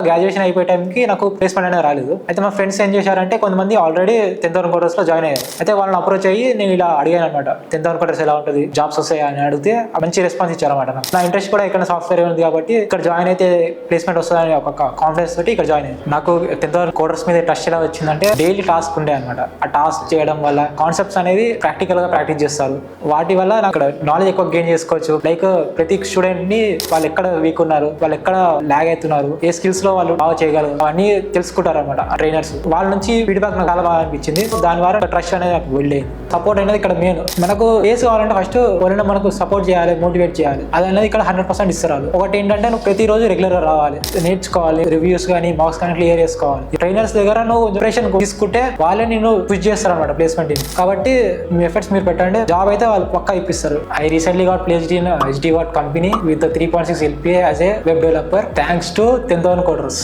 Graduation అయిపోయే టైంకి నాకు ప్లేస్మెంట్ అనేది రాలేదు. అయితే మా ఫ్రెండ్స్ ఏం చేశారంటే కొంతమంది ఆల్రెడీ 10th కోర్స్ లో జాయిన్ అయ్యారు. అయితే వాళ్ళని అప్రోచ్ అయ్యి నేను ఇలా అడిగాను అనమాట, 10th కోర్స్ ఎలా ఉంటుంది, జాబ్స్ వస్తాయా అని అడిగితే మంచి రెస్పాన్స్ ఇచ్చారన్నమాట. నా ఇంట్రెస్ట్ కూడా ఇక్కడ సాఫ్ట్వేర్ ఉంది కాబట్టి ఇక్కడ జాయిన్ అయితే ప్లేస్మెంట్ వస్తుందని ఒక కాన్ఫిడెన్స్ తోటి ఇక్కడ జాయిన్ అయ్యాను. నాకు 10th కోర్స్ మీద ట్రస్ట్ ఎలా వచ్చిందంటే డైలీ టాస్క్ ఉండే అనమాట. ఆ టాస్క్ చేయడం వల్ల కాన్సెప్ట్స్ అనేది ప్రాక్టికల్ గా ప్రాక్టీస్ చేస్తారు. వాటి వల్ల నాకు ఇక్కడ నాలెడ్జ్ ఎక్కువ గెయిన్ చేసుకోవచ్చు. లైక్ ప్రతి స్టూడెంట్ ని వాళ్ళు ఎక్కడ వీక్ ఉన్నారు, వాళ్ళు ఎక్కడ ల్యాగ్ అవుతున్నారు, ఏ స్కిల్స్ లో వాళ్ళు బాగా చేయగలరు అవన్నీ తెలుసుకుంటారు అనమాట ట్రైనర్స్. వాళ్ళ నుంచి ఫీడ్బ్యాక్ నాకు చాలా బాగా అనిపించింది. దాని ద్వారా ట్రస్ట్ అనేది నాకు వెళ్ళేది. సపోర్ట్ అనేది ఇక్కడ మెయిన్. మనకు ఏస్ కావాలంటే ఫస్ట్ ఎవరైనా మనకు సపోర్ట్ చేయాలి, మోటివేట్ చేయాలి. అది అనేది ఇక్కడ 100% ఇస్తారు. ఒకటి ఏంటంటే నువ్వు ప్రతిరోజు రెగ్యులర్ గా రావాలి, నేర్చుకోవాలి, రివ్యూస్ కానీ మార్క్స్ కానీ క్లియర్ చేసుకోవాలి. ట్రైనర్స్ దగ్గర నువ్వు ప్రిపరేషన్ తీసుకుంటే వాళ్ళే నేను పుష్ చేస్తారు అనమాట ప్లేస్మెంట్. కాబట్టి మీ ఎఫర్ట్స్ మీరు పెట్టండి, జాబ్ అయితే వాళ్ళు పక్కా ఇప్పిస్తారు. I recently got placed in HD Watt company with 3.6 LPA as a web developer thanks to 10th course.